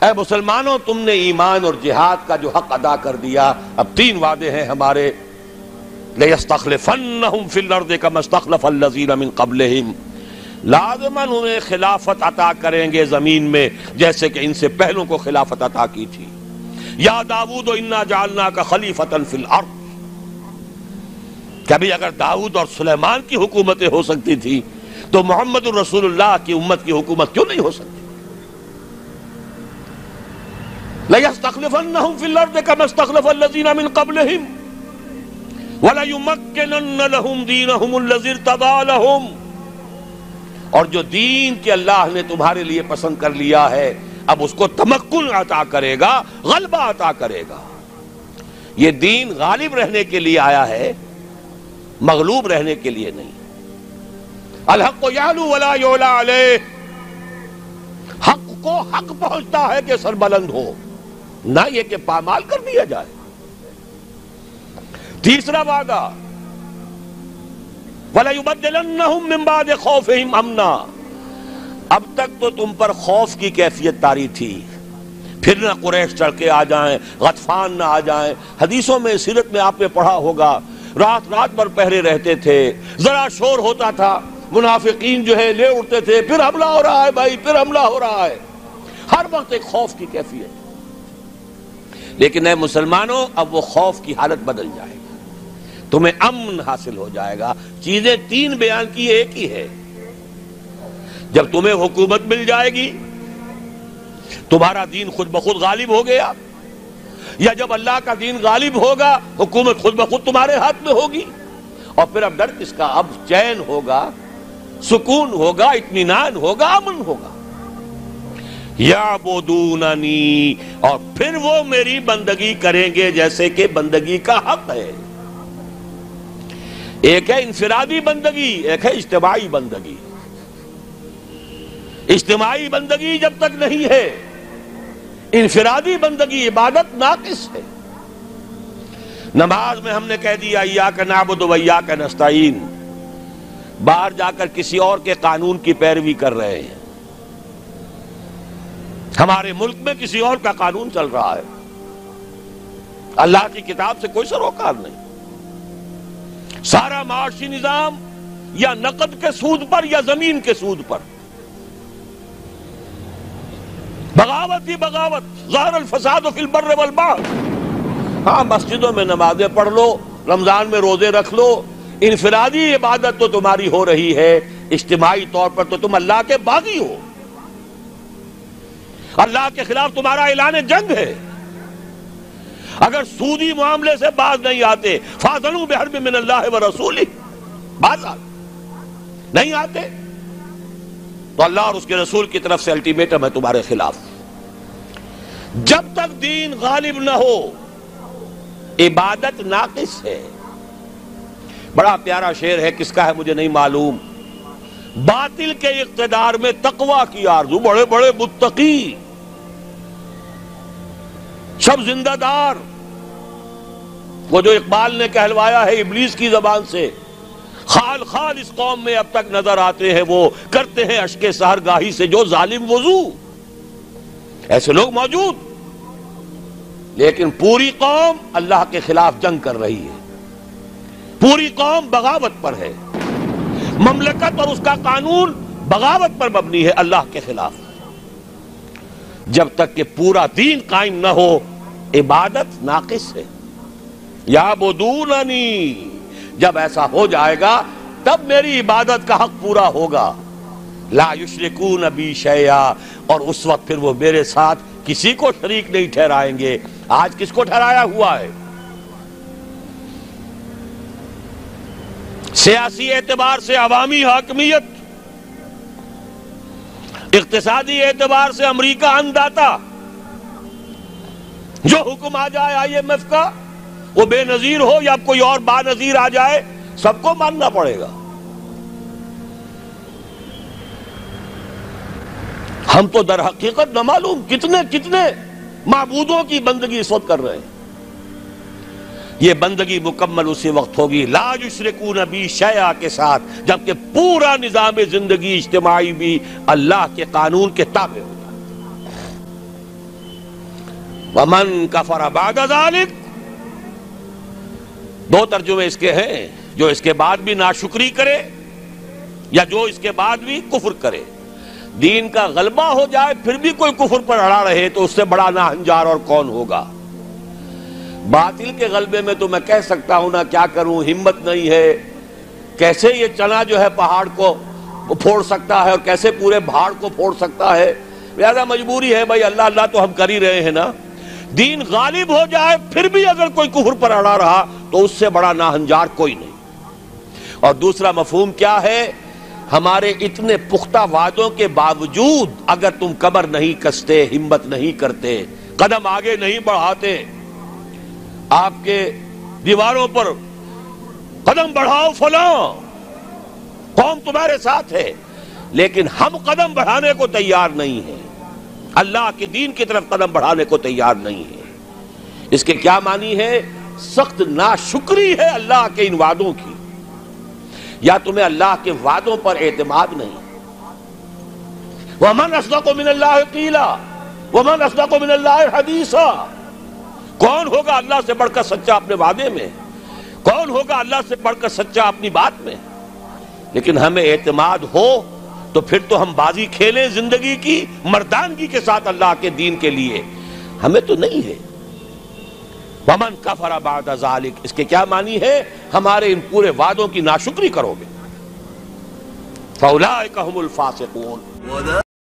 اے مسلمانوں، تم نے ایمان اور جہاد کا جو حق ادا کر دیا، اب 3 وعدے ہیں ہمارے. لَيَسْتَخْلِفَنَّهُمْ فِي الْأَرْضِ كَمَا اسْتَخْلَفَ الَّذِينَ مِنْ قَبْلِهِمْ، لازماً انہیں خلافت عطا کریں گے زمین میں جیسے کہ ان سے پہلوں کو خلافت عطا کی تھی. یا داؤد انا جعلناک خلیفۃ فی الارض، کبھی اگر داؤد اور سلیمان کی حکومتیں ہو سکتی تھی تو محمد الرسول اللہ کی امت کی حکومت کیوں نہیں ہو سکتی؟ لَيَسْتَخْلِفَنَّهُمْ فِي الْأَرْضِ كَمَا اسْتَخْلَفَ الَّذِينَ مِنْ قَبْلِهِمْ وَلَيُمَكِّنَنَّ لَهُمْ دِينَهُمُ الَّذِي ارْتَضَىٰ لَهُمْ، اور جو دین کے اللہ نے تمہارے لیے پسند کر لیا ہے اب اس کو تمکن عطا کرے گا، غلبہ عطا کرے گا. یہ دین غالب رہنے کے لیے آیا ہے، مغلوب رہنے کے لیے نہیں. الحق یعلو ولا یعلی علیہ، حق کو حق پہنچتا ہے کہ سربلند ہو، نہ یہ کہ پامال کر دیا جائے. تیسرا وعدہ وَلَيُبَدِّلَنَّهُمْ مِنْ بَعْدِ خَوْفِهِمْ أَمْنًا، اب تک تو تم پر خوف کی کیفیت طاری تھی، پھر نہ قریش چڑھ کے آ جائیں، غطفان نہ آ جائیں. حدیثوں میں سیرت میں آپ نے پڑھا ہوگا، رات رات بھر پہرے رہتے تھے، ذرا شور ہوتا تھا منافقین جو ہے لے اٹھتے تھے، پھر حملہ ہو رہا ہے بھائی، پھر حملہ ہو رہا ہے، ہر وقت ایک خوف کی کیفیت. لیکن اے مسلمانوں، اب وہ خوف کی حالت بدل جائے گی، تمہیں امن حاصل ہو جائے گا. چیزیں 3 بیان کی، ایک ہی ہے. جب تمہیں حکومت مل جائے گی، تمہارا دین خود بخود غالب ہو گیا، یا جب اللہ کا دین غالب ہوگا حکومت خود بخود تمہارے ہاتھ میں ہوگی. اور پھر اب ڈر کس کا؟ اب چین ہوگا، سکون ہوگا، اطمینان ہوگا، امن ہوگا. یعبدوننی، اور پھر وہ میری بندگی کریں گے جیسے کہ بندگی کا حق ہے. ایک ہے انفرادی بندگی، ایک ہے اجتماعی بندگی. اجتماعی بندگی جب تک نہیں ہے، انفرادی بندگی عبادت ناقص ہے. نماز میں ہم نے کہہ دیا ایاک نعبد و ایاک نستعین، باہر جا کر کسی اور کے قانون کی پیروی کر رہے ہیں. ہمارے ملک میں کسی اور کا قانون چل رہا ہے، اللہ کی کتاب سے کوئی سروکار نہیں. سارا معاشی نظام یا نقد کے سود پر یا زمین کے سود پر، بغاوت ہی بغاوت. ظہر الفساد فی البر والبحر. ہاں مسجدوں میں نمازیں پڑھ لو، رمضان میں روزے رکھ لو، انفرادی عبادت تو تمہاری ہو رہی ہے، اجتماعی طور پر تو تم اللہ کے باغی ہو، اللہ کے خلاف تمہارا اعلان جنگ ہے. اگر سودی معاملے سے باز نہیں آتے، فَاذَنُوا بِحَرْبٍ مِّنَ اللَّهِ وَرَسُولِهِ، باز نہیں آتے تو اللہ اور اس کے رسول کی طرف سے الٹیمیٹم ہے تمہارے خلاف. جب تک دین غالب نہ ہو عبادت ناقص ہے. بڑا پیارا شعر ہے، کس کا ہے مجھے نہیں معلوم. باطل کے اقتدار میں تقوی کی آرزو، بڑے بڑے متقی سب زندہ دار. وہ جو اقبال نے کہلوایا ہے ابلیس کی زبان سے، خال خال اس قوم میں اب تک نظر آتے ہیں، وہ کرتے ہیں اشک سحرگاہی سے جو ظالم وضو. ایسے لوگ موجود، لیکن پوری قوم اللہ کے خلاف جنگ کر رہی ہے، پوری قوم بغاوت پر ہے. مملکت اور اس کا قانون بغاوت پر مبنی ہے، اللہ کے خلاف. جب تک کہ پورا دین قائم نہ ہو عبادت ناقص ہے. یعبدوننی، جب ایسا ہو جائے گا تب میری عبادت کا حق پورا ہوگا. لا یشرکون بی شیئا، اور اس وقت پھر وہ میرے ساتھ کسی کو شریک نہیں ٹھہرائیں گے. آج کس کو ٹھہرایا ہوا ہے؟ سیاسی اعتبار سے عوامی حاکمیت، اقتصادی اعتبار سے امریکہ انداتا. جو حکم آ جائے IMF کا، وہ بے نظیر ہو یا کوئی اور با نظیر آ جائے، سب کو ماننا پڑے گا. ہم تو در حقیقت نہ معلوم کتنے معبودوں کی بندگی اس وقت کر رہے ہیں. یہ بندگی مکمل اسی وقت ہوگی لا یشرکون بی شیئا کے ساتھ، جبکہ پورا نظام زندگی اجتماعی بھی اللہ کے قانون کے تابع ہوگا. ومن کفر بعد ذلک، دو ترجمے اس کے ہیں، جو اس کے بعد بھی ناشکری کرے یا جو اس کے بعد بھی کفر کرے۔ دین کا غلبہ ہو جائے پھر بھی کوئی کفر پر اڑا رہے تو اس سے بڑا ناہنجار اور کون ہوگا۔ باطل کے غلبے میں تو میں کہہ سکتا ہوں نا، کیا کروں، ہمت نہیں ہے، کیسے یہ چنا جو ہے پہاڑ کو پھوڑ سکتا ہے اور کیسے پورے پہاڑ کو پھوڑ سکتا ہے، لہذا مجبوری ہے بھائی، اللہ اللہ تو ہم کر ہی رہے ہیں نا۔ دین غالب ہو جائے پھر بھی اگر کوئی کفر پر اڑا رہا تو اس سے بڑا ناہنجار کوئی نہیں۔ اور دوسرا مفہوم کیا ہے؟ ہمارے اتنے پختہ وعدوں کے باوجود اگر تم کمر نہیں کستے، ہمت نہیں کرتے، قدم آگے نہیں بڑھاتے، آپ کے دیواروں پر قدم بڑھاؤ فلاں، قوم تمہارے ساتھ ہے، لیکن ہم قدم بڑھانے کو تیار نہیں ہیں، اللہ کے دین کی طرف قدم بڑھانے کو تیار نہیں ہے۔ اس کے کیا معنی ہے؟ سخت ناشکری ہے اللہ کے ان وعدوں کی، یا تمہیں اللہ کے وعدوں پر اعتماد نہیں۔ وَمَنْ أَصْدَقُ مِنَ اللَّهِ قِيلًا وَمَنْ أَصْدَقُ مِنَ اللَّهِ حَدِيثًا، کون ہوگا اللہ سے بڑھ کر سچا اپنے وعدے میں، کون ہوگا اللہ سے بڑھ کر سچا اپنی بات میں؟ لیکن ہمیں اعتماد ہو تو پھر تو ہم بازی کھیلیں زندگی کی مردانگی کے ساتھ اللہ کے دین کے لیے، ہمیں تو نہیں ہے۔ وَمَنْ كَفَرَ بَعْدَ ذَلِكَ، اس کے کیا معنی ہے؟ ہمارے ان پورے وعدوں کی ناشکری کرو گے، فَأُولَئِكَ هُمُ الْفَاسِقُونَ۔